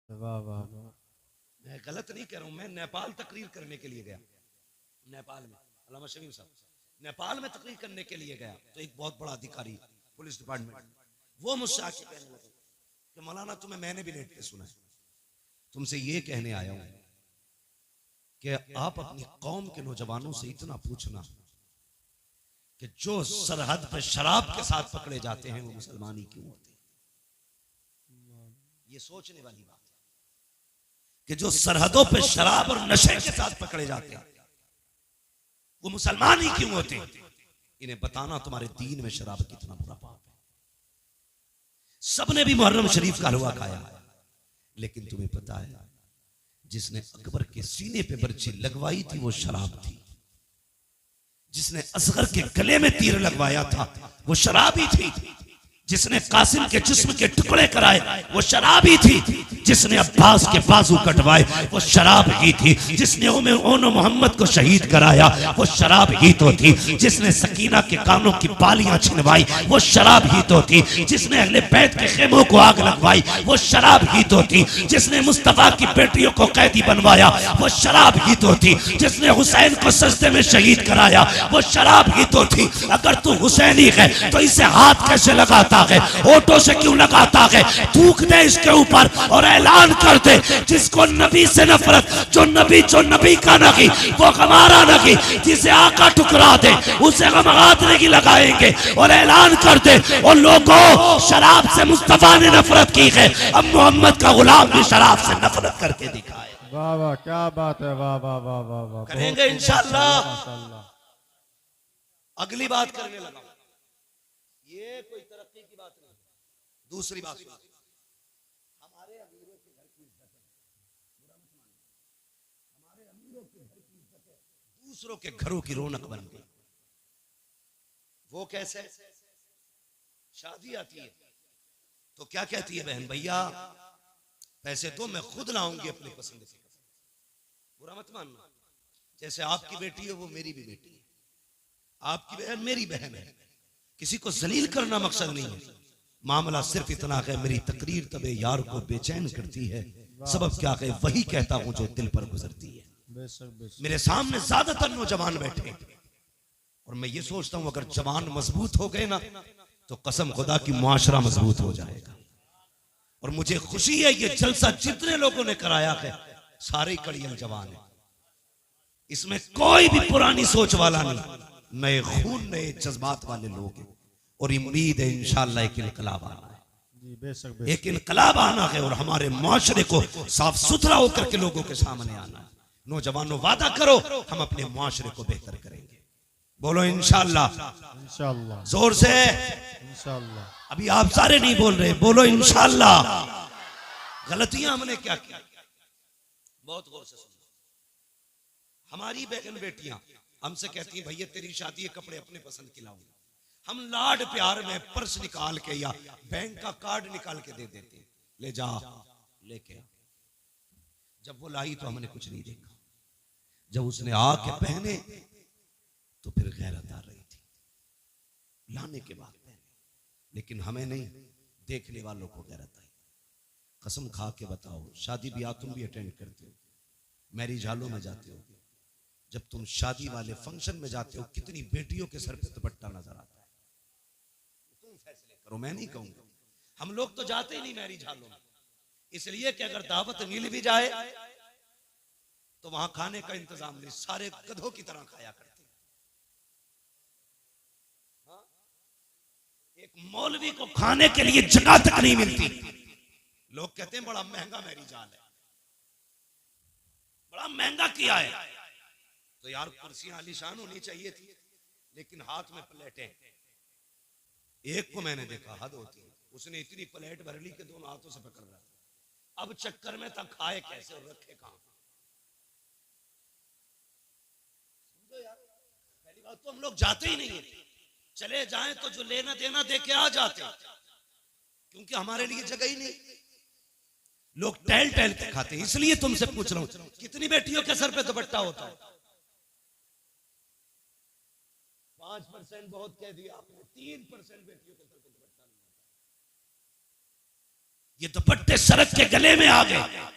वाह वाह वाह। मैं गलत नहीं कह रहा हूं, मैं नेपाल तकरीर करने के लिए गया। नेपाल में अल्लामा शमीम साहब, नेपाल में तकरीर करने के लिए गया तो एक बहुत बड़ा अधिकारी पुलिस डिपार्टमेंट, वो मुझसे आके कहने लगे कि मौलाना तुम्हें मैंने भी लेट के सुना है, तुमसे ये कहने आया हूं कि आप अपनी कौम के नौजवानों से इतना पूछना कि जो सरहद पर शराब के साथ पकड़े जाते हैं वो मुसलमान ही क्यों होते हैं। ये सोचने वाली बात है कि जो सरहदों पर शराब और नशे के साथ पकड़े जाते हैं वो मुसलमान ही क्यों होते हैं। इन्हें बताना तुम्हारे दीन में शराब कितना बुरा पाप है। सबने भी मुहर्रम शरीफ का हलवा खाया, लेकिन तुम्हें पता है जिसने अकबर के सीने पे बर्छी लगवाई थी वो शराब थी, जिसने असगर के गले में तीर लगवाया था वो शराब ही थी, जिसने कासिम के जिस्म के टुकड़े कराए वो शराब ही थी, जिसने अब्बास के बाजू कटवाए वो शराब ही थी, जिसने ओनो मोहम्मद को शहीद कराया वो शराब ही तो थी, जिसने सकीना के कानों की बालियां छिनवाई वो शराब ही तो थी, जिसने अहले बैत के खेमों को आग लगवाई वो शराब ही तो थी, जिसने मुस्तफा की बेटियों को कैदी बनवाया वो शराब ही तो थी, जिसने हुसैन को सजदे में शहीद कराया वो शराब ही तो थी। अगर तू हुसैनी है तो इसे हाथ कैसे लगाता है, होठों से क्यों लगाता है, थूक दे इसके ऊपर और ऐलान कर दे जिसको नबी से नफरत, जो नबी का नहीं वो हमारा नहीं, जिसे आका ठुकरा दे उसे हम हाथ नहीं लगाएंगे और ऐलान कर दे और लोगों शराब से मुस्तफा ने नफरत की है, अब मोहम्मद का गुलाम भी शराब से नफरत करके दिखाए। वाह वाह क्या बात है, वाह वाह वाह वाह वाह। करेंगे इंशाअल्लाह। अगली बात करने लगा, ये कोई तरक्की की बात नहीं। दूसरी बात, हमारे अमीरों के घर की इज्जत है, बुरा मत मानना, हमारे अमीरों के घर की इज्जत है, दूसरों के घरों की रौनक बन गई। वो कैसे? शादी आती है तो क्या कहती है बहन, भैया पैसे तो मैं खुद लाऊंगी अपनी पसंद से। बुरा मत मानना, जैसे आपकी बेटी है वो मेरी भी बेटी है, आपकी बहन मेरी बहन है, किसी को जलील करना मकसद नहीं है। मामला सिर्फ इतना है, मेरी तकरीर तबे यार को बेचैन करती है, सबब क्या है वही कहता हूं जो दिल पर गुजरती है। मेरे सामने ज्यादातर नौजवान बैठे और मैं ये सोचता हूं अगर जवान मजबूत हो गए ना तो कसम खुदा की मुआशरा मजबूत हो जाएगा। और मुझे खुशी है ये जलसा जितने लोगों ने कराया है सारे कड़ियल जवान है, इसमें कोई भी पुरानी सोच वाला नहीं, नए खून नए जज्बात वाले लोग हैं। और उम्मीद है इंशाअल्लाह एक इनकलाब आना है, एक इनकलाब आना है और हमारे मुआशरे को साफ सुथरा होकर के लोगों के सामने आना है। नौजवानों वादा करो हम अपने मुआशरे को बेहतर करेंगे, बोलो इंशाअल्लाह। इंशाअल्लाह, जोर से इंशाअल्लाह। अभी आप सारे नहीं बोल रहे, बोलो इंशाअल्लाह। गलतियां हमने क्या की, बहुत गौर से सुनो। हमारी बहन बेटियां हमसे कहती हैं भैया तेरी शादी है कपड़े अपने पसंद के लाऊंगा, हम लाड प्यार में पर्स निकाल के या बैंक का कार्ड निकाल के दे देते, ले जा लेके आ। जब वो लाई तो हमने कुछ नहीं देखा, जब उसने आके पहने तो फिर गैरत आ रही थी लाने के बाद पहने, लेकिन हमें नहीं, देखने वालों को गैरत आई। कसम खा के बताओ, शादी ब्याह तुम भी अटेंड करते हो, मैरिज हॉलों में जाते हो, जब तुम शादी वाले फंक्शन में जाते हो कितनी बेटियों के सर पे दुपट्टा नजर आता है, तुम फैसले करो, मैं नहीं कहूंगा। हम लोग तो जाते ही नहीं मैरिज हॉलों में, इसलिए कि अगर दावत मिल भी जाए तो वहां खाने का इंतजाम नहीं, सारे गधों की तरह खाया करते हैं। हाँ? एक मौलवी को खाने के लिए जगह तक नहीं मिलती, लोग कहते हैं बड़ा महंगा मैरिज हॉल है, बड़ा महंगा किया है। तो यार कुर्सियां आलीशान होनी चाहिए थी, लेकिन हाथ में प्लेटें। एक को मैंने देखा, हद होती है, उसने इतनी प्लेट भर ली कि दोनों हाथों से पकड़ रहा था। अब चक्कर में था खाए कैसे और रखे कहां। यार पहली बात तो हम लोग जाते ही नहीं है, चले जाएं तो जो लेना देना दे के आ जाते, क्योंकि हमारे लिए जगह ही नहीं, लोग टहल टहल के खाते हैं। इसलिए तुमसे पूछ रहा हूं कितनी बेटियों के सर पे दुपट्टा होता है? 5% बहुत कह दिया आपने, 3% बेटियों के सर पे दुपट्टा नहीं होता। ये दुपट्टे सड़क के गले में आ गए।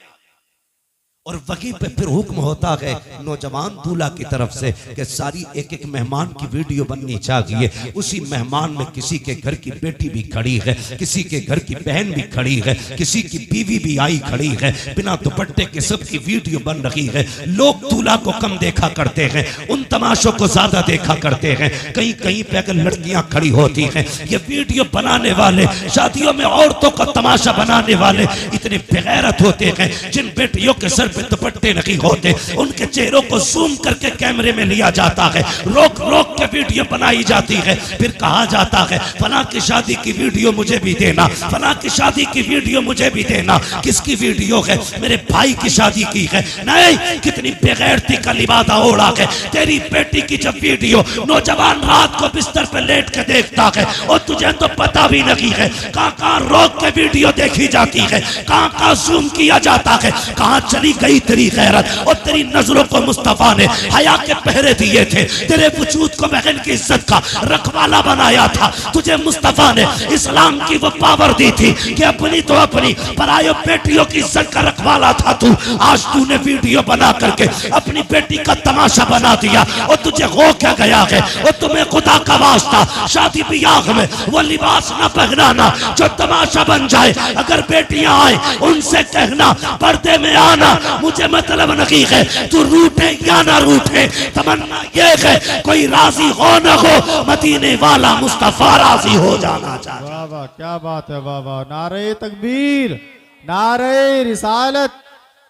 और वहीं पे फिर हुक्म होता है नौजवान दूल्हा की तरफ से कि सारी एक एक मेहमान की वीडियो बननी चाहिए। उसी मेहमान में किसी के घर की बेटी भी खड़ी है, किसी के घर की बहन भी खड़ी है, किसी की बीवी भी आई खड़ी है, बिना दुपट्टे के सबकी वीडियो बन रही है। लोग दूल्हा को कम देखा करते हैं, उन तमाशों को ज्यादा देखा करते हैं। कहीं कहीं पे अगर लड़कियां खड़ी होती हैं, ये वीडियो बनाने वाले, शादियों में औरतों का तमाशा बनाने वाले इतने बेगैरत होते हैं। जिन बेटियों के सर पे दुपट्टे नहीं होते, उनके चेहरों को जूम करके कैमरे में लिया जाता है, रोक रोक के वीडियो बनाई जाती है। फिर कहा जाता है फला की शादी की वीडियो मुझे भी देना, फला की शादी की वीडियो मुझे भी देना। किसकी वीडियो है? मेरे भाई की शादी की है। नहीं, कितनी बेगैरती का लिबादा ओढ़ा है। तेरी बेटी की जब वीडियो नौजवान रात को बिस्तर पे लेट के देखता है और तुझे तो पता भी नहीं है कहां रोक के वीडियो देखी जाती है, कहां जूम किया जाता है, कहां चली गई तेरी गैरत। और तेरी नजरों को मुस्तफा ने हया के पहरे दिए थे, तेरे वजूद को बहन की इज्जत का रखवाला बनाया था। तुझे मुस्तफा ने इस्लाम की वो पावर दी थी कि अपनी तो अपनी परायो बेटियों की इज्जत का रखवाला था तू। आज तूने वीडियो बना करके अपनी बेटी का तमाशा बना दिया और तुझे हो क्या गया है। और तुम्हें खुदा का वास्ता शादी ब्याह में वो लिबास न पहनाना जो तमाशा बन जाए। अगर बेटियां आए उनसे कहना पर्दे में आना मुझे मतलब नहीं है, तू रूठे या ना रूठे, तमन्ना ये है कोई राजी हो न हो, मदीने वाला मुस्तफा राजी हो जाना चाहिए। वाह वाह, क्या बात है, वाह वाह। नारे तकबीर, नारे रिसालत,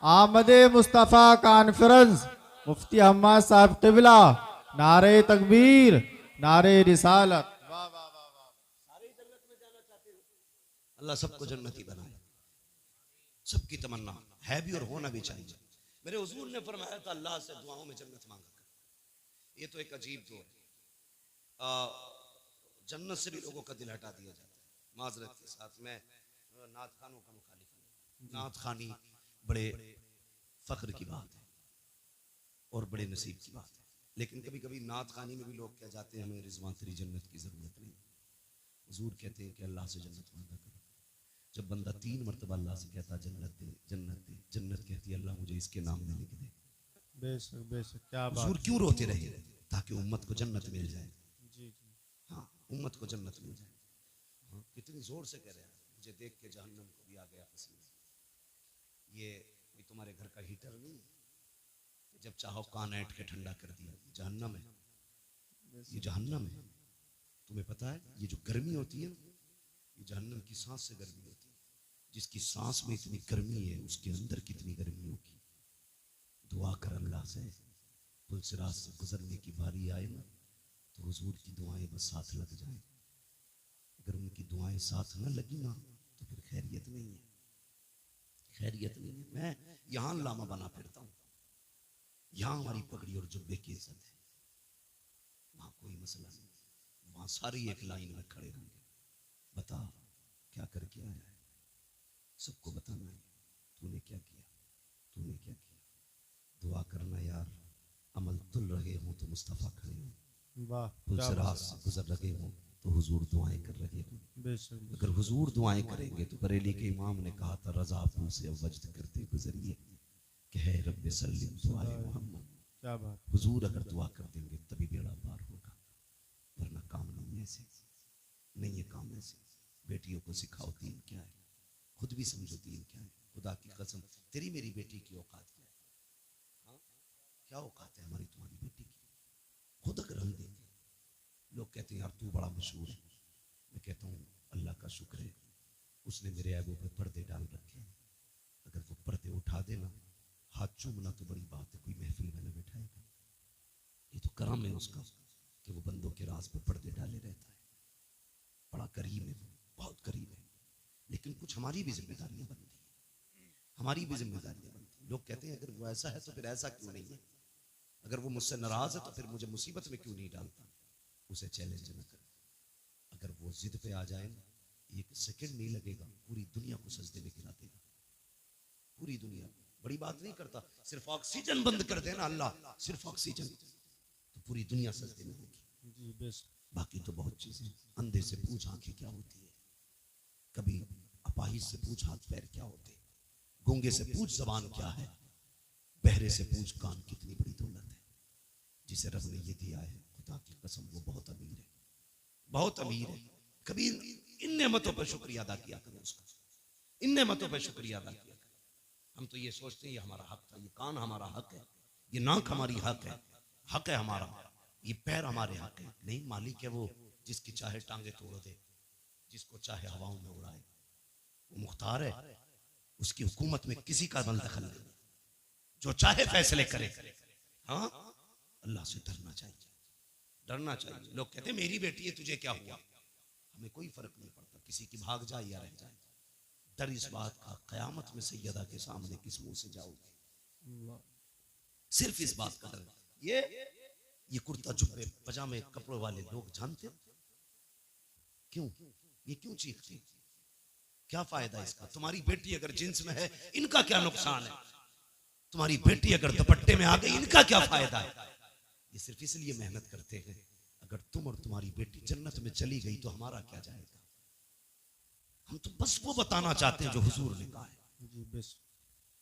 आमदे मुस्तफ़ा कॉन्फ्रेंस, मुफ्ती हम्माद साहब क़िबला, नारे तकबीर, नारे रिसालत। वाह वाह वाह वाह। अल्लाह सबको जन्नती बनाए, सबकी तमन्ना है भी और होना भी चाहिए। मेरे हुजूर ने फरमाया था अल्लाह से दुआओं में जन्नत मांगा कर। ये तो एक अजीब दो है। जन्नत से भी लोगों का दिल हटा दिया जाता है। माजरत के साथ मैं नात खानों का मुखालिफ हूं। नात खानी बड़े फख्र की बात है और बड़े नसीब की बात है, लेकिन कभी कभी नात खानी में भी लोग कह जाते हैं हमें रिजवान तेरी जन्नत की जरूरत नहीं। हुजूर कहते हैं कि अल्लाह से जन्नत मांगा करो। जब बंदा 3 मरतबा अल्लाह से कहता जन्नत दे जन्नत दे, जन्नत कहती है अल्लाह मुझे इसके नाम में लिख दे। बेशक बेशक, क्या बात। हुजूर क्यों रोते रहे? ताकि उम्मत को जन्नत मिल जाए। जी जी, हाँ, उम्मत को जन्नत मिल जाए। हाँ, कितनी जोर से कह रहे हैं, मुझे देख के जहन्नम को भी आ गया पसीना। ये कोई तुम्हारे घर का हीटर नहीं है, जब चाहो कान ऐंठ के ठंडा कर दिया। जहन्नम है, ये जहन्नम है। तुम्हें पता है ये जो गर्मी होती है ना, ये जहन्नम की सांस से गर्मी होती है। जिसकी सांस में इतनी गर्मी है उसके अंदर कितनी गर्मी होगी। दुआ कर अल्लाह से, पुलसिरात से गुजरने की बारी आए ना तो हुजूर की दुआएं बस साथ लग जाए। अगर उनकी दुआएं साथ न लगी ना तो फिर खैरियत नहीं है, खैरियत नहीं है। मैं यहाँ लामा बना फिरता हूँ, यहाँ हमारी पगड़ी और जुब्बे की इज्जत है, वहां कोई मसला नहीं। वहां सारी एक लाइन में खड़े होंगे, बता क्या करके आया है, सबको बताना है तूने क्या किया, तूने क्या किया। दुआ करना यार, अमल तुल रहे हो तो मुस्तफ़ा खड़े हो, वाह, पुलसिरात से गुजर रहे हो तो हुजूर दुआएं कर रहे हो। बेशक। अगर हुजूर दुआएं करेंगे तो बरेली के इमाम ने कहा था रजा फूल से वजद करते गुजरिए कि है रब्बे सल्लिम दुआए मोहम्मद। क्या बात। हुजूर अगर दुआ कर देंगे तभी बेड़ा पार होगा, वरना काम नहीं है ऐसे, नहीं है काम ऐसे। बेटियों को सिखाओ दीन क्या है, खुद भी समझो दीन क्या है। खुदा की कसम तेरी मेरी बेटी की औकात क्या है? हाँ? क्या औकात है हमारी तुम्हारी बेटी की? खुद अगर हम देंगे, लोग कहते हैं यार तू बड़ा मशहूर है। मैं कहता हूँ अल्लाह का शुक्र है उसने मेरे ऐबों पे पर्दे डाल रखे हैं। अगर वो पर्दे उठा देना, हाथ चूमना तो बड़ी बात है, कोई महफिल में न बैठाएगा। ये तो करम है उसका कि वो बंदों के राज पे पर्दे डाले रहता है। बड़ा करीब है, बहुत करीब है। लेकिन कुछ हमारी भी जिम्मेदारियां बनती हैं, हमारी भी जिम्मेदारियां बनती हैं। लोग कहते हैं अगर वो ऐसा है तो फिर ऐसा क्यों नहीं है? अगर वो मुझसे नाराज है तो फिर मुझे मुसीबत में क्यों नहीं डालता? उसे चैलेंज न कर। अगर वो जिद पे आ जाए ना, एक सेकंड नहीं लगेगा, पूरी दुनिया को सजदे में गिरा देगा, पूरी दुनिया। बड़ी बात नहीं करता, सिर्फ ऑक्सीजन बंद कर देना अल्लाह, सिर्फ ऑक्सीजन, तो पूरी दुनिया सजदे में होगी। जी बेशक। बाकी तो बहुत चीजें। अंधे से पूछ आंखें क्या होती है, कभी अपाहिज से पूछ हाथ पैर क्या होते, गूंगे से पूछ जबान क्या है, बहरे से पूछ कान कितनी बड़ी दौलत है। जिसे रब ने ये दिया है, खुदा की कसम वो बहुत अमीर है, बहुत अमीर है। कभी इन नेमतों पर शुक्रिया अदा किया करें उसका, इन नेमतों पर शुक्रिया अदा किया करें। हम तो ये सोचते हैं ये हमारा हक था, ये कान हमारा हक है, ये नाक हमारी हक है हमारा, ये पैर हमारे हक है। नहीं, मालिक है वो जिसकी चाहे टांगे तोड़ दे, जिसको चाहे हवाओं में उड़ाए, वो मुख्तार है, उसकी हुकूमत में किसी का बल दखल नहीं, जो चाहे फैसले करे। हाँ, अल्लाह से डरना चाहिए, डरना चाहिए। लोग कहते हैं मेरी बेटी है तुझे क्या हुआ, हमें कोई फर्क नहीं पड़ता, किसी की भाग जाए या रह जाए। डर इस बात का कयामत में सैयदा के सामने किस मुंह से जाओगे, सिर्फ इस बात का डर। ये कुर्ता जुब्बे पजामे कपड़ों वाले लोग जानते हो क्यों, ये क्यों चीखते, क्या फायदा इसका? तुम्हारी बेटी अगर जींस में है इनका क्या नुकसान है, तुम्हारी बेटी अगर दुपट्टे में आ गई इनका क्या फायदा है? ये सिर्फ इसलिए मेहनत करते हैं, अगर तुम और तुम्हारी बेटी जन्नत में चली गई तो हमारा क्या जाएगा? हम तो बस वो बताना चाहते हैं जो हुजूर ने कहा है।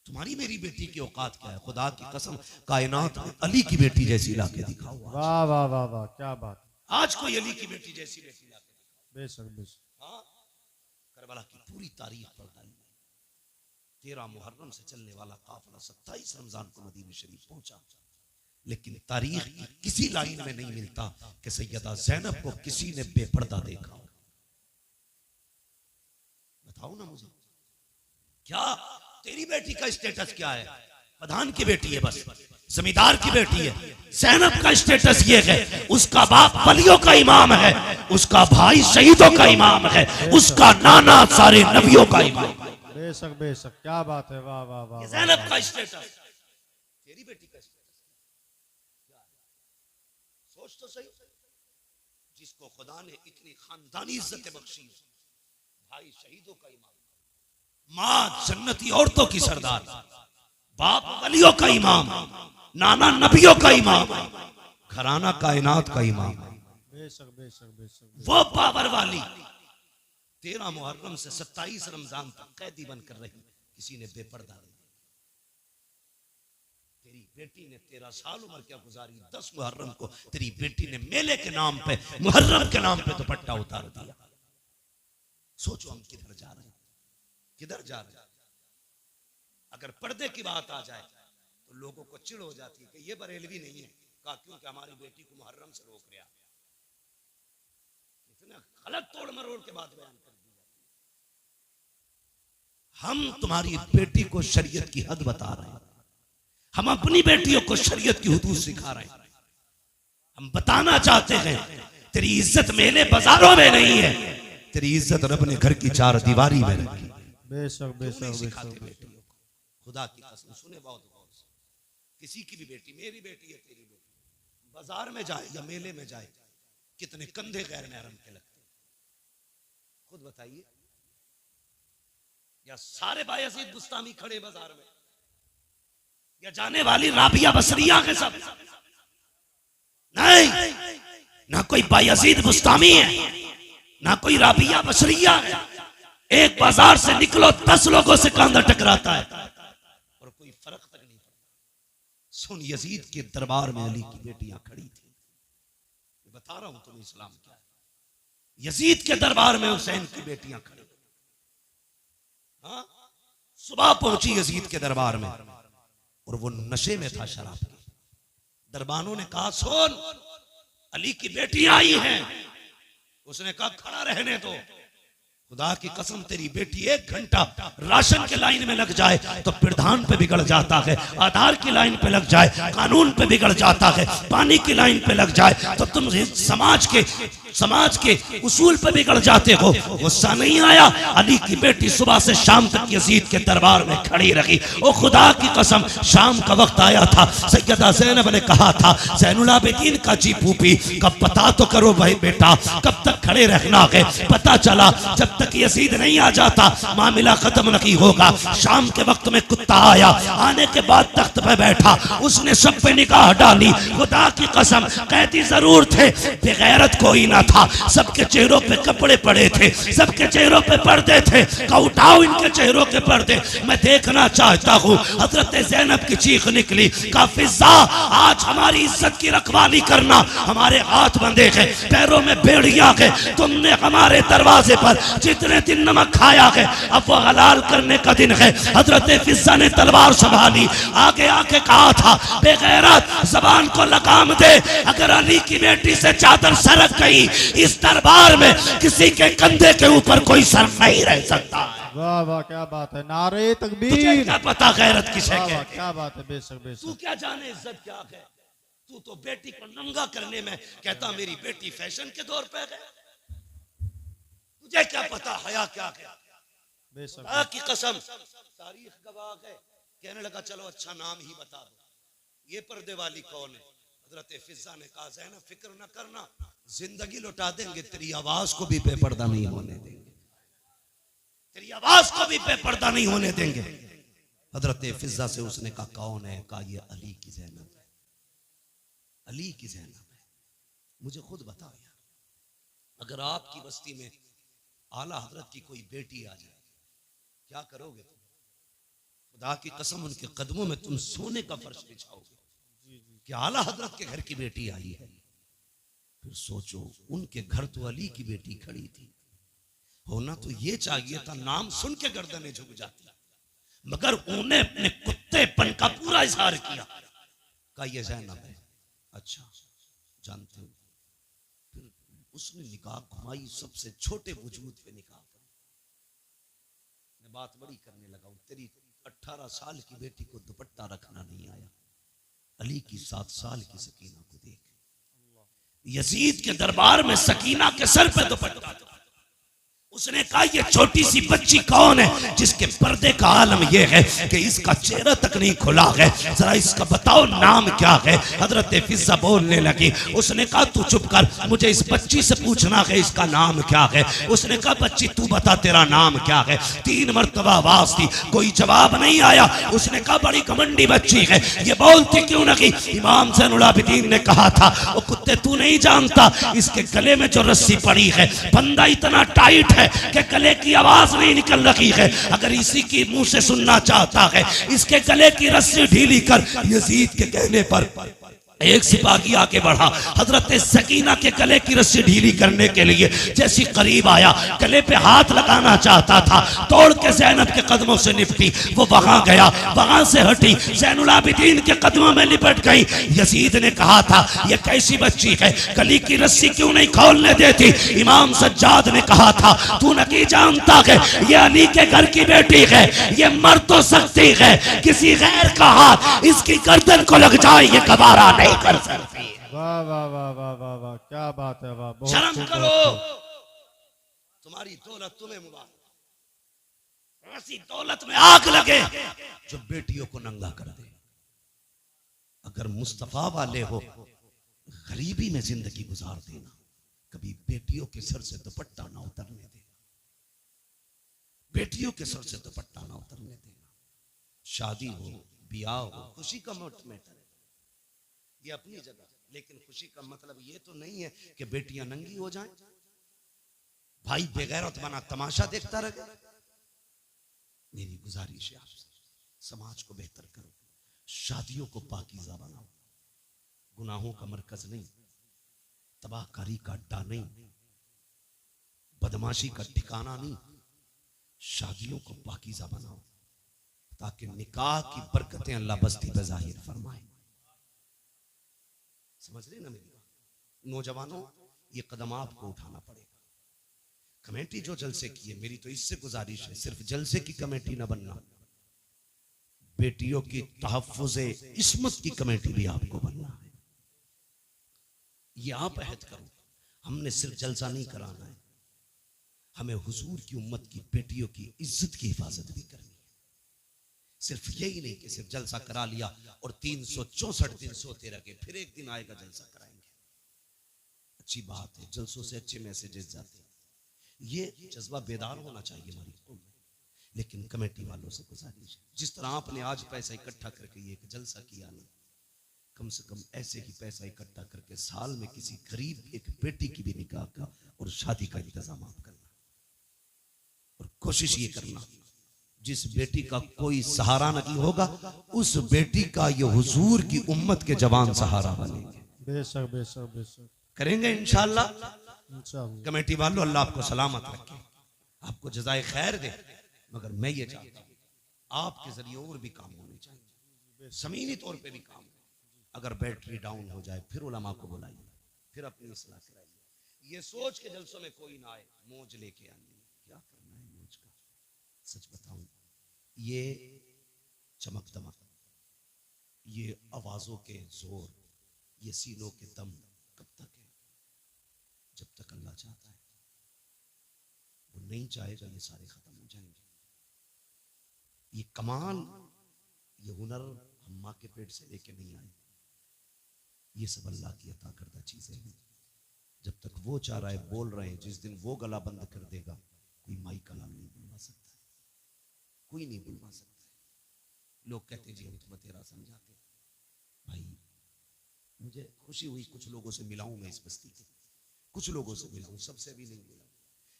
तुम्हारी मेरी बेटी की औकात क्या है? खुदा की कसम कायनात में अली की बेटी जैसी लाके दिखाओ। वाह वाह वाह वाह, क्या बात। आज कोई अली की बेटी जैसी बेटी लाके दिखाओ। बेशक बेशक। हाँ, करबला की पूरी तारीख पढ़ डाली। 13 मुहर्रम से चलने वाला काफिला 27 रमजान को मदीना शरीफ पहुंचा, लेकिन तारीख किसी लाइन में नहीं मिलता कि सैयदा ज़ैनब को किसी ने बेपर्दा देखा। बताओ ना मुझे, क्या तेरी बेटी का स्टेटस क्या है? प्रधान की बेटी है, बस जमींदार की बेटी है। ज़ैनब का स्टेटस ये है, उसका बाप वलियों का इमाम है, उसका भाई शहीदों का इमाम है, उसका नाना सारे नबियों का इमाम। बेशक बेशक, क्या बात है। वाह वाह वाह। ज़ैनब का स्टेटस, तेरी बेटी का स्टेटस क्या है? सोच तो सही, जिसको खुदा ने इतनी खानदानी इज्जत बख्शी, भाई शहीदों का इमाम, माँ जन्नती औरतों की सरदार, बाप वलियों का इमाम, नाना नबियों का इमाम, घराना कायनात का इमाम। बेशक बेशक बेशक। वो पावर वाली 13 मुहर्रम से 27 रमजान तक कैदी बनकर रही, किसी ने बेपर्दा नहीं। तेरी बेटी ने 13 साल उम्र क्या गुजारी, 10 मुहर्रम को तेरी बेटी ने मेले के नाम पे, मुहर्रम के नाम पे दुपट्टा उतार दिया। सोचो हम किधर जा रहे हैं, किधर जा रहे हैं। अगर पर्दे की बात आ जाए तो लोगों को चिढ़ हो जाती है कि ये बरेलवी नहीं है, कहा क्योंकि हमारी बेटी को मुहर्रम से रोक रहा। इतना गलत तोड़ मरोड़ के बाद बयान कर दिया। हम तुम्हारी बेटी को शरीयत की हद बता रहे हैं, हम अपनी बेटियों को शरीयत की हुदूद सिखा रहे हैं। हम बताना चाहते हैं तेरी इज्जत मेले बाजारों में नहीं है, तेरी इज्जत रब ने घर की 4 दीवारी में रखी। बेशक बेशक सिखाते बेशक। बेटियों को, खुदा की कसम सुने बहुत गौर से, किसी की भी बेटी, मेरी बेटी है, तेरी बेटी, बाजार में जाए या मेले में जाए, कितने कंधे गैर महरम के लगते, खुद बताइए। या सारे बायजीद बुस्तामी खड़े बाजार में, या जाने वाली राबिया बसरिया के सब? नहीं, ना कोई बायजीद बुस्तामी है, ना कोई राबिया बसरिया है। एक बाजार से निकलो 10 लोगों से कांधा टकराता है और कोई फर्क तक नहीं पड़ता। सुन, यजीद के दरबार में अली की बेटियां खड़ी थी, मैं बता रहा हूं तुम्हें इस्लाम क्या है। यजीद के दरबार में हुसैन की बेटियां खड़ी, हाँ, सुबह पहुंची यजीद के दरबार में और वो नशे में था शराब के। दरबानों ने कहा सुन, अली की बेटियां आई हैं। उसने कहा खड़ा रहने दो, खुदा की कसम तेरी बेटी 1 घंटा राशन के लाइन में लग जाए तो प्रधान पे बिगड़ जाता है, आधार की लाइन पे लग जाए कानून पे बिगड़ जाता है, पानी की लाइन पे लग जाए तो तुम समाज के उसूल पे बिगड़ जाते हो। गुस्सा नहीं आया, अली की बेटी सुबह से शाम तक यजीद के दरबार में खड़ी रही। ओ खुदा की कसम, शाम का वक्त आया था, सैयदा ज़ैनब ने कहा था ज़ैनुल आबिदीन का जी फूफी कब पता तो करो भाई बेटा, कब तक खड़े रहना है? पता चला जब तक यजीद नहीं आ जाता मामला खत्म नहीं होगा। शाम के वक्त में कुत्ता आया, आने के बाद तख्त पे बैठा, उसने सब पे निगाह डाली। खुदा की कसम कैदी जरूर थे, बेगैरत कोई ना ना था, सबके चेहरों पे कपड़े पड़े थे, सबके चेहरों पे पर्दे थे। का उठाओ इनके चेहरों के पर्दे, मैं देखना चाहता हूँ। हजरत ज़ैनब की चीख निकली, का फिजा आज हमारी इज्जत की रखवाली करना, हमारे हाथ बंधे हैं, पैरों में बेड़ियां हैं, तुमने हमारे दरवाजे पर जितने दिन नमक खाया है अब वो हलाल करने का दिन है। हजरत फिजा ने तलवार संभाली, आगे आके कहा था, बेगैरत जबान को लगाम दे, अगर अली की बेटी से चादर सरक गई इस दरबार में किसी के कंधे के ऊपर कोई सर नहीं रह सकता। वाह वाह, क्या बात है, नारे तुझे तकबीर। क्या पता गैरत किसे वाह वाह, कहते हैं? क्या बात है, बेशक तू बेशक। क्या जाने इज्जत क्या है? तू तो बेटी को नंगा करने में कहता मेरी बेटी फैशन के दौर पे है। तुझे क्या पता हया क्या है? बेशक खुदा की कसम, तारीख गवाह है। कहने लगा चलो अच्छा नाम ही बता दो, ये पर्दे वाली कौन है? हजरत फिजा ने कहा, ज़ैनब फिक्र न करना, जिंदगी लौटा देंगे, तेरी आवाज को भी बेपर्दा नहीं होने देंगे, तेरी आवाज को भी बेपर्दा नहीं होने देंगे। हजरत फिजा से उसने कहा कौन है? कहा ये अली की ज़ैनब है, अली की ज़ैनब है। मुझे खुद बताओ यार, अगर आपकी बस्ती में आला हजरत की कोई बेटी आ जाए क्या करोगे तुम? खुदा की कसम उनके कदमों में तुम सोने का फर्श बिछाओगे कि आला हजरत के घर की बेटी आई है। फिर सोचो, उनके घर तो अली की बेटी खड़ी थी, होना तो ये चाहिए था नाम सुन के गर्दनें झुक जाती, मगर उन्हें अपने कुत्तेपन का पूरा इजहार किया, कहा ये ज़ैनब है। अच्छा जानते हो, फिर उसने निकाह घुमाई, सबसे छोटे वजूद पे निकाह करी। मैं बात बड़ी करने लगा हूं, तेरी 18 साल की बेटी को दुपट्टा रखना नहीं आया, अली की 7 साल की सकीना को देख, यजीद के दरबार में सकीना के सर पे दुपट्टा था। उसने कहा ये छोटी सी बच्ची कौन है जिसके पर्दे का आलम यह है कि इसका चेहरा तक नहीं खुला है, जरा इसका बताओ नाम क्या है? हजरत फिजा बोलने लगी, उसने कहा तू चुप कर, मुझे इस बच्ची से पूछना है इसका नाम क्या है। उसने कहा बच्ची तू बता तेरा नाम क्या है। 3 मरतबा आवाज दी, कोई जवाब नहीं आया। उसने कहा बड़ी घमंडी बच्ची है, ये बोलती क्यों नहीं? इमाम ज़ैनुल आबिदीन ने कहा था, ओ कुत्ते तू नहीं जानता इसके गले में जो रस्सी पड़ी है फंदा इतना टाइट है कि गले की आवाज नहीं निकल रही है, अगर इसी की मुंह से सुनना चाहता है इसके गले की रस्सी ढीली कर। यजीद के कहने पर एक सिपाही आके बढ़ा, हजरत सकीना के गले की रस्सी ढीली करने के लिए जैसी करीब आया, गले पे हाथ लगाना चाहता था, तोड़ के ज़ैनब के कदमों से निपटी, वो वहां गया, वहां से हटी, ज़ैनुल आबिदीन के कदमों में लिपट गई। यजीद ने कहा था ये कैसी बच्ची है, गले की रस्सी क्यों नहीं खोलने देती? इमाम सज्जाद ने कहा था तू नहीं जानता है ये अली के घर की बेटी है, ये मर तो सकती है, किसी गैर का हाथ इसकी गर्दन को लग जाए ये गवारा नहीं कर सकती। वाह वाह वाह वाह वाह वाह, क्या बात है, वाह, बहुत शर्म खूब, करो, बहुत खूब। तुम्हारी दौलत तुम्हें मुबारक, ऐसी दौलत में आग लगे जो बेटियों को नंगा कर दे। अगर मुस्तफा वाले हो गरीबी में जिंदगी गुजार देना, कभी बेटियों के सर से दुपट्टा ना उतरने देना, बेटियों के सर से दुपट्टा ना उतरने देना। शादी हो, ब्याह हो, खुशी का मैटर है, ये अपनी जगह, लेकिन खुशी का मतलब ये तो नहीं है कि बेटियां नंगी हो जाएं, भाई बेगैरत बना तमाशा देखता रहे। मेरी गुजारिश है आपसे, समाज को बेहतर करो, शादियों को पाकीज़ा बनाओ, गुनाहों का मरकज नहीं, तबाहकारी का अड्डा नहीं, बदमाशी का ठिकाना नहीं, शादियों को पाकीज़ा बनाओ ताकि निकाह की बरकतें अल्लाह बस्ती पे जाहिर फरमाए। समझ रहे ना मेरी बात? नौजवानों, ये कदम आपको उठाना पड़ेगा। कमेटी जो जलसे की है, मेरी तो इससे गुजारिश है सिर्फ जलसे की कमेटी ना बनना, बेटियों की तहफ्फुज़े इस्मत की कमेटी भी आपको बनना है। ये आप अहद करो, हमने सिर्फ जलसा नहीं कराना है, हमें हुजूर की उम्मत की बेटियों की इज्जत की हिफाजत भी करनी है। सिर्फ यही नहीं कि सिर्फ जलसा करा लिया और 364 दिन सोते रह गए, फिर एक दिन आएगा जलसा कराएंगे। अच्छी बात है, जलसों से अच्छे मैसेजेस जाते हैं, ये जज्बा बेदार होना चाहिए हमारी कौम में। लेकिन कमेटी वालों से गुजारिश है, जिस तरह आपने आज पैसा इकट्ठा करके ये एक जलसा किया ना, कम से कम ऐसे ही पैसा इकट्ठा करके साल में किसी गरीब एक बेटी की भी निकाह का और शादी का इंतजाम आप करना। और कोशिश ये करना जिस बेटी का कोई सहारा नहीं होगा उस बेटी का ये हुजूर की उम्मत के जवान सहारा बनेंगे। बेशक बेशक बेशक करेंगे इंशाअल्लाह। इंशाअल्लाह। कमेटी वालों अल्लाह आपको सलामत रखे, आपको जज़ाए खैर दे। मगर मैं ये चाहता हूँ आपके जरिए और भी काम होने चाहिए, जमीनी तौर पे भी काम। अगर बैटरी डाउन हो जाए फिर उलमा को बुलाइए, फिर अपनी इस्लाह कराइए। ये सोच के जलसों में कोई ना आए मौज लेके आनी है, क्या करना है मौज का। सच बताऊं, ये चमक दमक, ये आवाजों के जोर, ये सीनों के दम कब तक है? जब तक अल्लाह चाहता है। वो नहीं चाहेगा ये सारे खत्म हो जाएंगे। ये कमाल, ये हुनर हम माँ के पेट से लेके नहीं आए, ये सब अल्लाह की अता करदा चीजें हैं। जब तक वो चाह रहा है बोल रहे हैं, जिस दिन वो गला बंद कर देगा कोई माई कलाम नहीं बुलवा सकता है, कोई नहीं बुलवा सकता है। लोग कहते जी हम तुम्हें तेरा समझाते। भाई मुझे खुशी हुई, कुछ लोगों से मिला हूं मैं इस बस्ती के, कुछ लोगों से मिला हूं, सबसे भी नहीं मिला,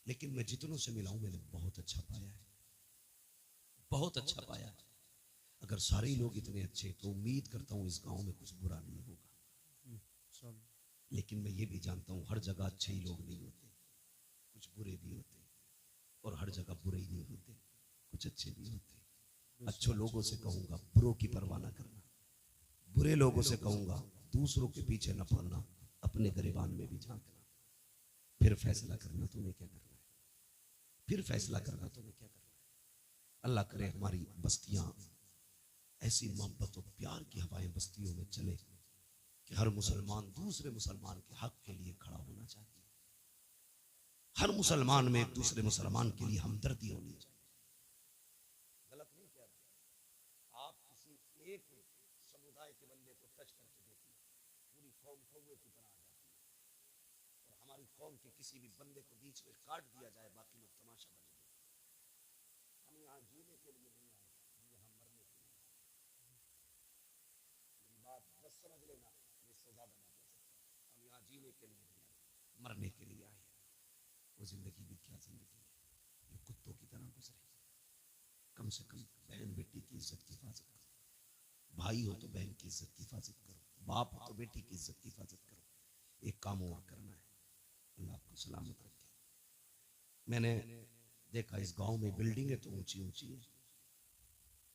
लेकिन मैं जितनों से मिला हूं मैंने बहुत अच्छा पाया है, बहुत अच्छा पाया है। अगर सारे लोग इतने अच्छे तो उम्मीद करता हूं इस गांव में कुछ बुरा नहीं होगा। लेकिन मैं ये भी जानता हूं हर जगह अच्छे ही लोग नहीं होते, कुछ बुरे भी होते, और हर जगह बुरे ही नहीं होते, कुछ अच्छे भी होते। अच्छे लोगों से कहूंगा बुरों की परवाह ना करना, बुरे लोगों से कहूंगा दूसरों के पीछे न पड़ना, अपने गिरबान में भी झांकना, फिर फैसला करना तुम्हें क्या करना है, फिर फैसला करना तुम्हें क्या करना है। अल्लाह करे हमारी बस्तियां ऐसी मोहब्बत और प्यार की हवाएं बस्तियों में चले कि हर मुसलमान दूसरे मुसलमान के हक के लिए खड़ा होना चाहिए, हर मुसलमान में एक दूसरे मुसलमान के लिए हमदर्दी होनी चाहिए। गलत नहीं कह रहा, आप किसी एक समुदाय के बंदे को टच करके देखिए, पूरी कौम कौवे की तरह आ जाती है, और हमारी कौम के किसी भी बंदे को बीच में काट दिया जाए बाकी लोग तमाशा बने देखते। हम यहाँ जीने के लिए नहीं आए, हम यहाँ मरने के लिए आए। मेरी बात बस समझ लेना, मैं इससे ज्यादा नहीं कह सकता। हम यहाँ जीने के लिए नहीं आए, मरने के लिए आए। वो जिंदगी भी क्या जिंदगी है, ये कुत्तों की तरह गुजरे। कम से कम बहन बेटी की इज्जत की हिफाजत करो, भाई हो तो बहन की इज्जत की हिफाजत करो, बाप हो तो बेटी की इज्जत की हिफाजत करो। एक काम और करना है, अल्लाह आपको सलामत रखे। मैंने देखा इस गांव में बिल्डिंगें तो ऊंची ऊंची है,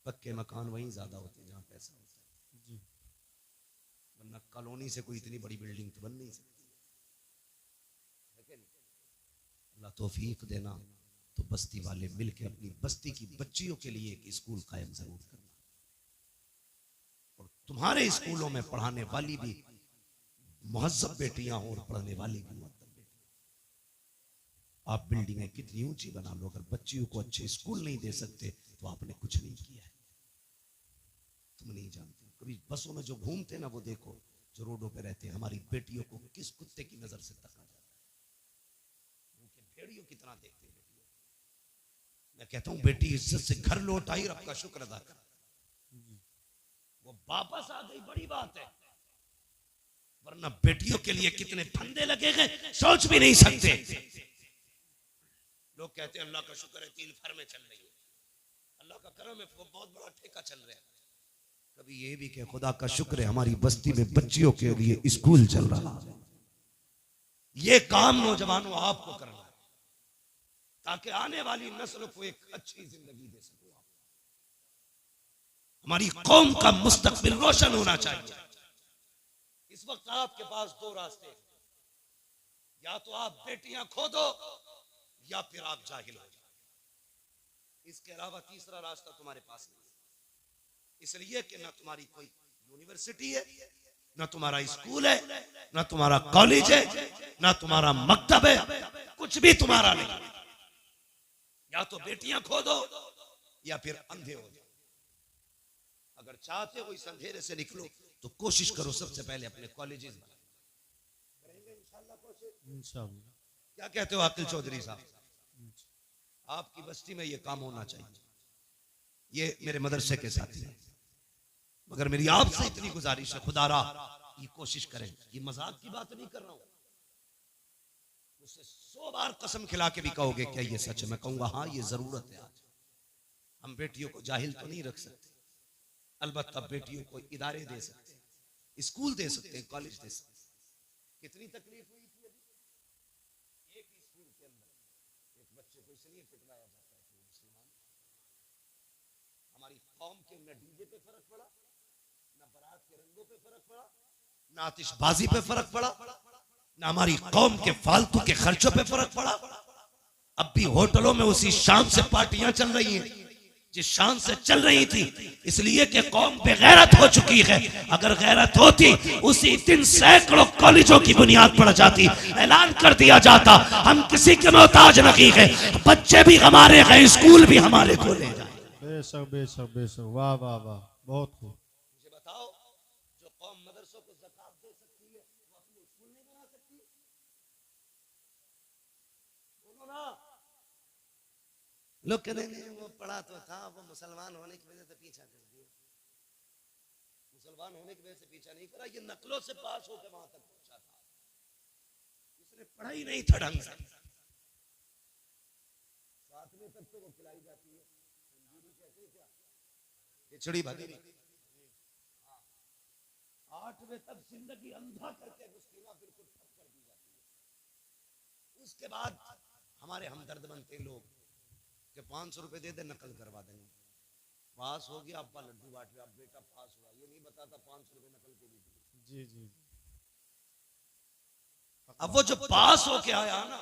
पक्के मकान वहीं ज्यादा होते हैं जहां पैसा होता है, वरना कॉलोनी से कोई इतनी बड़ी बिल्डिंग तो बन नहीं सकती। अल्लाह तौफीक देना तो बस्ती वाले मिलके अपनी बस्ती की बच्चियों के लिए एक स्कूल कायम जरूर करना, और तुम्हारे स्कूलों में पढ़ाने वाली भी मुहज्जब बेटियां हो और पढ़ने वाली भी मुअद्दब बेटियां। आप बिल्डिंगें कितनी ऊंची बना लो, अगर बच्चियों को अच्छे स्कूल नहीं दे सकते तो आपने कुछ नहीं किया है। तुम नहीं जानते, कभी बसों में जो घूमते ना वो देखो, जो रोडों पे रहते हैं, हमारी बेटियों को किस कुत्ते की नजर से तका जाता है, भेड़ियों की तरह देखते हैं बेटियों। मैं कहता हूं बेटी इज्जत से घर लौट आई, रब का शुक्र अदा कर, वो वापस आ गई, बड़ी बात है। वरना बेटियों के लिए कितने फंदे लगे गए सोच भी नहीं सकते। लोग कहते हैं अल्लाह का शुक्र है 3 फर्में चल रही है, अल्लाह का करम है, वो बहुत बड़ा ठेका चल रहा है। कभी ये भी कहे खुदा का शुक्र है हमारी बस्ती में बच्चियों के लिए स्कूल चल रहा है। ये काम नौजवानों आपको करना है ताकि आने वाली नस्ल को एक अच्छी जिंदगी दे सको। हमारी कौम का मुस्तकबिल रोशन होना चाहिए। इस वक्त आपके पास 2 रास्ते, या तो आप बेटियां खो दो या फिर आप जाहिल हो जाओ। इसके अलावा तीसरा रास्ता तुम्हारे पास नहीं है। इसलिए कि ना तुम्हारी कोई यूनिवर्सिटी है, ना तुम्हारा स्कूल है, ना तुम्हारा कॉलेज है, ना तुम्हारा मकतब है, कुछ भी तुम्हारा नहीं। या तो बेटियां खो दो या फिर अंधे हो जाओ। अगर चाहते हो इस अंधेरे से निकलो तो कोशिश करो सबसे पहले अपने कॉलेजेस बनाओ। करेंगे इंशाल्लाह कोशिश। इंशाल्लाह। क्या कहते हो आकिल चौधरी साहब? आपकी बस्ती में ये काम होना चाहिए। ये मेरे मदरसे के साथी हैं, मगर मेरी आपसे इतनी गुजारिश है, खुदारा ये कोशिश करें, ये मजाक की बात नहीं कर रहा हूं, मुझसे 100 बार कसम खिला के भी कहोगे क्या ये सच है, मैं कहूंगा हाँ ये जरूरत है। आज हम बेटियों को जाहिल तो नहीं रख सकते, अलबत्ता बेटियों को इदारे दे सकते हैं, स्कूल दे सकते हैं, कॉलेज दे सकते हैं। कितनी तकलीफ हुई थी अभी एक ही स्कूल के अंदर एक बच्चे को इसलिए पिटवाया जाता है कि वो मुसलमान। हमारी कौम के न डीजे पे फर्क पड़ा, न बारात के रंगों पे फर्क पड़ा, न आतिशबाजी पे फर्क पड़ा, न हमारी कौम के फालतू के खर्चों पे फर्क पड़ा। अब भी होटलों में उसी शान से पार्टियां चल रही हैं जिस शान से चल रही थी, इसलिए कि कौम बेगैरत हो चुकी है। अगर गैरत होती उसी दिन सैकड़ों कॉलेजों की बुनियाद पड़ जाती, ऐलान कर दिया जाता हम किसी के मोहताज नहीं है, बच्चे भी हमारे हैं, स्कूल भी हमारे खोले जाए। बेशक बेशक बेशक, वाह वाह वाह, बहुत खूब। मुझे बताओ, जो कौम मदरसों को ज़कात दे सकती है वो अपने स्कूल नहीं बना सकती? बोलो ना। लोग कहते हैं वो पढ़ा तो था, वो मुसलमान होने की वजह से पीछा कर दिया। मुसलमान होने की वजह से पीछा नहीं करा, ये नकलों से पास होकर वहां तक पहुंचा था, इसने पढ़ा ही नहीं था ढंग से। सातवें तक तो वो खिलाई जाती है कैसे, क्या खिचड़ी भदी नहीं। 8वें तक जिंदगी अंधा करके गुस्तीना बिल्कुल ठप कर दी जाती है। उसके बाद हमारे हमदर्द बनते लोग कि 500 रुपए दे दे नकल करवा देंगे, पास हो गया, अब्बा लड्डू बांट रहे, अब बेटा पास हुआ, ये नहीं बताता 500 रुपए नकल के भी दिए। जी जी। अब वो जो पास होके आया ना,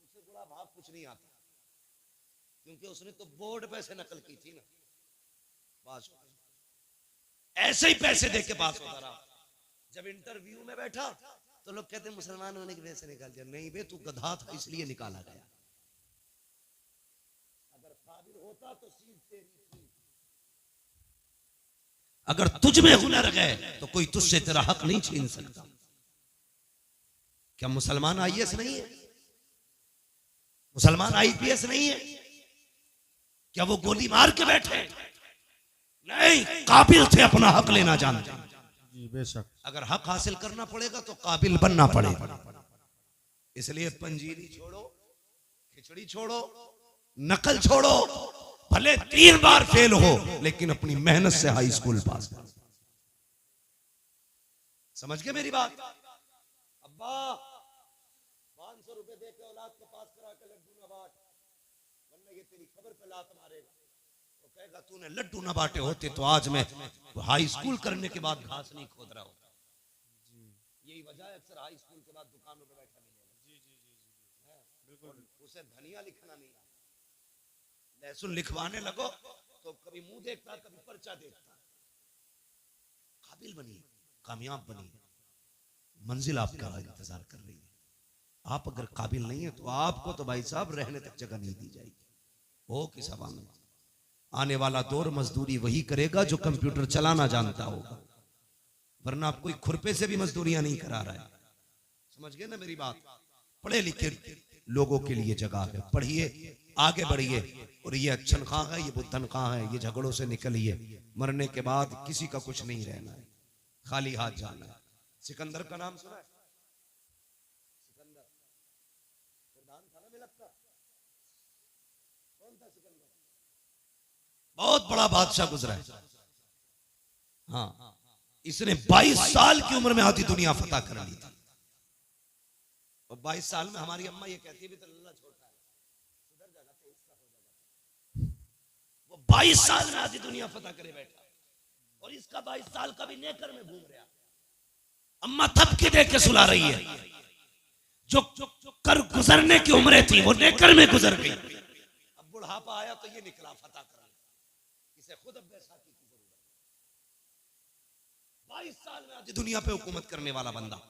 उससे बड़ा भाग कुछ नहीं आता, क्योंकि उसने तो बोर्ड पे से नकल की थी ना, पास हो गया। ऐसे ही पैसे दे के पास होता रहा। जब इंटरव्यू में बैठा तो लोग कहते मुसलमान होने की वजह से निकाल दिया। नहीं बे, तू गधा था इसलिए निकाला गया, अगर काबिल होता तो सीट तेरी थी। अगर तुझ में हुनर है तो कोई तुझसे तेरा हक नहीं छीन सकता। क्या मुसलमान आईएएस नहीं है? मुसलमान आईपीएस नहीं है? क्या वो गोली मार के बैठे? नहीं, काबिल थे, अपना हक लेना जानते। जी बेशक। अगर हक हासिल करना पड़ेगा तो काबिल बनना पड़ेगा। इसलिए पंजीरी छोड़ो, खिचड़ी छोड़ो, नकल छोड़ो, भले 3 बार फेल हो लेकिन अपनी मेहनत से हाई स्कूल पास करो। समझ गए मेरी बात? अब्बा 500 रुपए दे के औलाद को पास करा के लड्डू न बांट, वरना ये तेरी खबर पे लात मारेगा। तो कहेगा तूने लड्डू न बांटे होते तो आज मैं हाई स्कूल करने के बाद घास नहीं खोद रहा होता। यही वजह है अक्सर हाई स्कूल के बाद दुकानों पे बैठा मिलेगा। जी जी जी जी बिल्कुल। उसे धनिया लिखना नहीं आता, लहसुन लिखवाने लगो तो कभी मुंह देखता, कभी पर्चा देखता। काबिल बनिए, कामयाब बनिए, मंजिल आपका इंतजार कर रही है। आप अगर काबिल नहीं है तो आपको तो भाई साहब रहने तक जगह नहीं दी जाएगी। हो किस हवा में? आने वाला दौर मजदूरी वही करेगा जो कंप्यूटर चलाना जानता होगा, वरना आप कोई खुरपे से भी मजदूरियां नहीं करा रहा है। समझ गए ना मेरी बात? पढ़े लिखे लोगों के लिए जगह है, पढ़िए, आगे बढ़िए। और ये तनख्वाह है, ये वो तनख्वाह है, ये झगड़ों से निकलिए। मरने के बाद किसी का कुछ नहीं रहना है, खाली हाथ जाना है। सिकंदर का नाम सुना है? सिकंदर प्रधान था ना मिलत का। कौन था सिकंदर? बहुत बड़ा बादशाह गुजरा है। हाँ, इसने 22 साल की उम्र में आधी दुनिया फतह कर ली थी। और 22 साल में हमारी अम्मा ये कहती है भी तो लल्ला छोटा है, सुधर जाएगा, 23 का हो जाएगा। वो 22 साल में आधी दुनिया फतह करे बैठा, और इसका 22 साल का भी नेकर में घूम रहा। अम्मा थपकी दे के सुला रही है। जो कर गुजरने की उम्रें थी वो नेकर में गुजर गई। अब बुढ़ापा आया तो ये निकला फतह करने, इसे खुद अब बैसाखी की जरूरत है। 22 साल में आधी दुनिया पे हुकूमत करने वाला बंदा,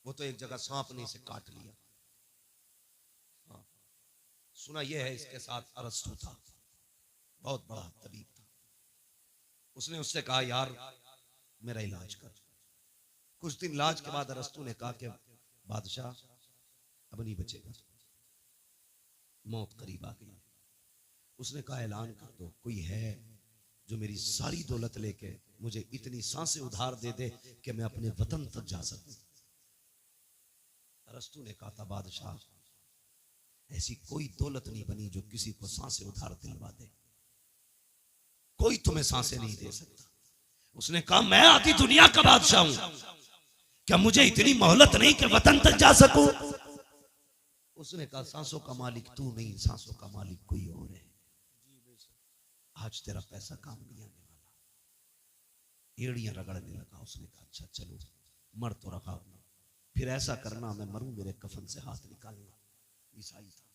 वो तो एक जगह सांप ने इसे काट लिया। हाँ, सुना यह है इसके साथ अरस्तु था, बहुत बड़ा तबीब था। उसने उससे कहा यार मेरा इलाज कर। कुछ दिन इलाज के बाद अरस्तु ने कहा कि बादशाह अब नहीं बचेगा, मौत करीब आ गई। उसने कहा ऐलान कर दो, कोई है जो मेरी सारी दौलत लेके मुझे इतनी सांसें उधार दे दे कि मैं अपने वतन तक जा सकूं। अरस्तु ने कहा था, बादशाह ऐसी कोई दौलत नहीं बनी जो किसी को सांसें उधार दिलवा दे, कोई तुम्हें सांसें नहीं दे सकता। उसने कहा, मैं आधी दुनिया का बादशाह हूं, क्या मुझे इतनी मोहलत नहीं कि वतन तक जा सकूं? उसने कहा, सांसों का मालिक तू नहीं, सांसों का मालिक कोई और है। आज तेरा पैसा काम नहीं आने वाला। एड़ियां रगड़ने लगा। उसने कहा, अच्छा चलो मर तो रखा, फिर ऐसा करना मैं मरूं मेरे कफन से हाथ निकालना। ईसाई था,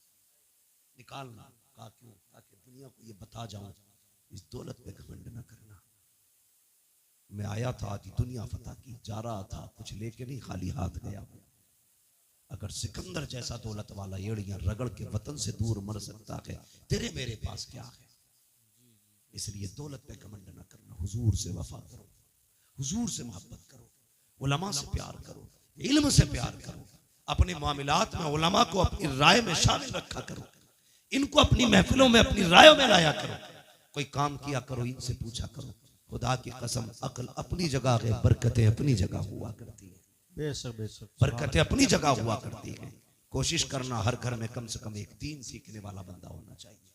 निकालना। कहा क्यों? ताकि दुनिया को ये बता जाऊं, इस दौलत पे घमंड न करना। मैं आया था आधी दुनिया फतह की, जा रहा था कुछ लेके नहीं, खाली हाथ गया। अगर सिकंदर जैसा दौलत वाला एड़ियां रगड़ के वतन से दूर मर सकता है, तेरे मेरे पास क्या है? इसलिए दौलत पे घमंड न करना, हुजूर से वफा करो, हुजूर से मोहब्बत करो, उलमा से प्यार करो, इल्म से प्यार करो, अपने मामलात में उलमा को अपनी राय में शामिल रखा करो, इनको अपनी महफिलों में अपनी रायों में लाया करो। कोई काम किया करो, इनसे पूछा करो। खुदा की कसम, अक्ल अपनी जगह है, बरकतें अपनी जगह हुआ करती है। बेशक बेशक, बरकतें अपनी जगह हुआ करती है। कोशिश करना हर घर में कम से कम एक दीन सीखने वाला बंदा होना चाहिए।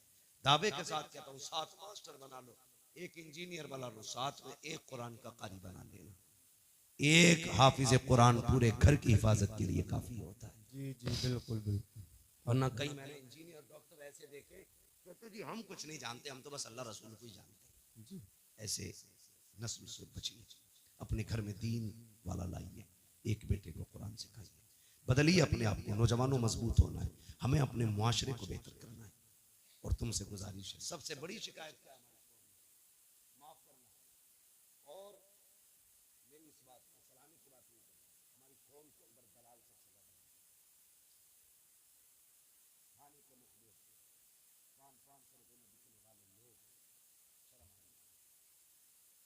दावे के साथ कहता हूँ, 7 मास्टर बना लो, 1 इंजीनियर बना लो, साथ में 1 कुरान का कारी बना लेना। 1 हाफिज कुरान पूरे घर की हिफाजत के लिए काफी होता है। जी जी बिल्कुल बिल्कुल। वरना कई मैंने इंजीनियर डॉक्टर ऐसे देखे, कहते जी हम कुछ नहीं जानते, हम तो बस अल्लाह रसूल को ही जानते हैं। ऐसे नस्ल से बचिए, अपने घर में दीन वाला लाइए, एक बेटे को कुरान सिखाइए, बदलिए अपने आप को। नौजवानों मजबूत होना है, हमें अपने मुआशरे को बेहतर करना है। और तुमसे गुजारिश है, सबसे बड़ी शिकायत क्या है? माफ करना। और मेरी इस बात को सलामी की बात नहीं करना, हमारी कौम के अंदर दलाल सबसे ज्यादा खाने के मुखबिर 500 रुपए में बिकने वाले लोग, शर्म आएगी।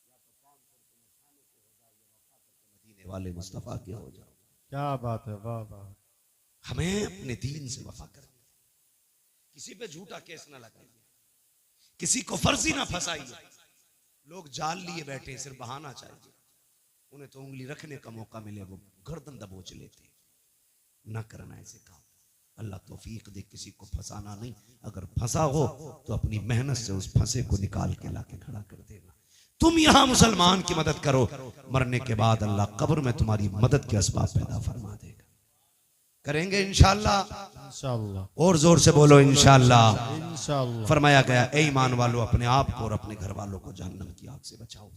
या तो 500 रुपए में खाने के हो जाओ, या वफा करके मदीने वाले मुस्तफा के हो जाओ। क्या बात है, वाह वाह। हमें अपने दीन से वफा करना, किसी पे झूठा केस ना लगाइए, किसी को फर्जी ना फंसाइए। लोग जाल लिए बैठे, सिर्फ बहाना चाहिए, उन्हें तो उंगली रखने का मौका मिले वो गर्दन दबोच लेते। ना करना ऐसे काम। अल्लाह तौफीक दे, किसी को फंसाना नहीं। अगर फंसा हो तो अपनी मेहनत से उस फंसे को निकाल के लाके खड़ा कर देना। तुम यहां मुसलमान की मदद करो, मरने के बाद अल्लाह कब्र में तुम्हारी मदद के असबाब पैदा फरमा देगा। करेंगे इंशाअल्लाह, इंशाअल्लाह। और जोर से बोलो इंशाअल्लाह। इंशाअल्लाह। फरमाया गया, ए ईमान वालों, अपने आप को और अपने घर वालों को जहन्नम की आग से बचाओ।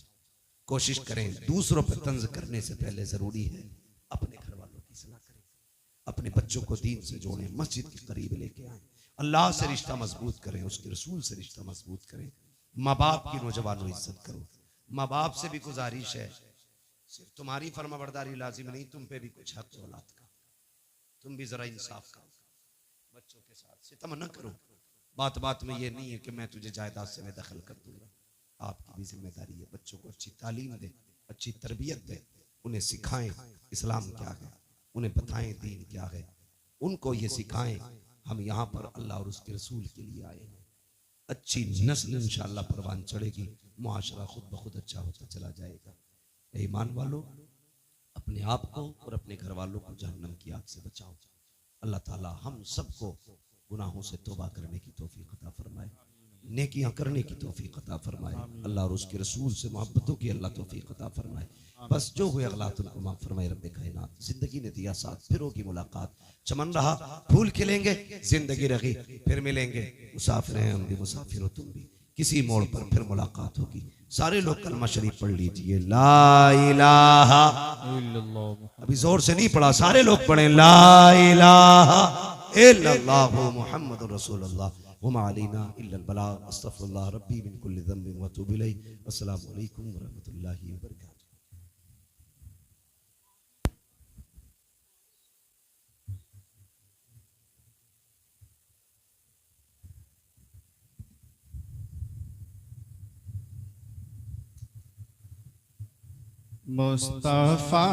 कोशिश करें, दूसरों पर तंज करने से पहले जरूरी है अपने घर वालों की सलाह करें, अपने बच्चों को दीन से जोड़ें, मस्जिद के करीब लेके आए, अल्लाह से रिश्ता मजबूत करें, उसके रसूल से रिश्ता मजबूत करें। माँ बाप की नौजवानों इज्जत करो। माँ बाप से भी गुजारिश है, सिर्फ तुम्हारी फर्माबरदारी लाजिम नहीं, तुम पे भी कुछ हक औलाद का, तुम भी जरा इंसाफ करो, बच्चों के साथ सितम न करो। बात बात में ये नहीं है कि मैं तुझे जायदाद से मैं दखल कर दूंगा। आपकी भी जिम्मेदारी है, बच्चों को अच्छी तालीम दे, अच्छी तरबियत दे, उन्हें सिखाएं इस्लाम क्या है, उन्हें बताएं दीन क्या है, उनको ये सिखाएं हम यहाँ पर अल्लाह और उसके रसूल के लिए आए हैं। अच्छी नस्ल इंशाअल्लाह परवान चढ़ेगी, मुआशरा खुद ब खुद अच्छा होता चला जाएगा। ईमान वालों, अपने आप को और अपने घर वालों को जहन्नम की आग से बचाओ। अल्लाह ताला हम सबको गुनाहों से तौबा करने की तौफीक अता फरमाए, नेकियां करने की तौफीक अता फरमाए, अल्लाह और उसके रसूल से मोहब्बतों की अल्लाह तौफीक अता फरमाए। बस जो हुए अगलात उनको माफ फरमाए रब्बे कायनात। जिंदगी ने दिया साथ, फिर होगी मुलाकात, चमन रहा फूल खिलेंगे, जिंदगी रही फिर मिलेंगे, मुसाफिर हैं हम भी, मुसाफिर हो तुम भी, किसी मोड़ पर फिर मुलाकात होगी। सारे लोग कलमा शरीफ पढ़ लीजिए, ला इलाहा इल्लल्लाह। अभी जोर से नहीं पढ़ा, सारे लोग पढ़े, ला इलाहा इल्लल्लाहु मुहम्मदुर रसूलुल्लाह व मा अलैना इल्लल बलाग। अस्तगफिरुल्लाह रब्बी मिन कुल्लि ज़ंबिन व अतूबु इलैहि। अस्सलामु अलैकुम व रहमतुल्लाहि व बरकातहू। मुस्तफा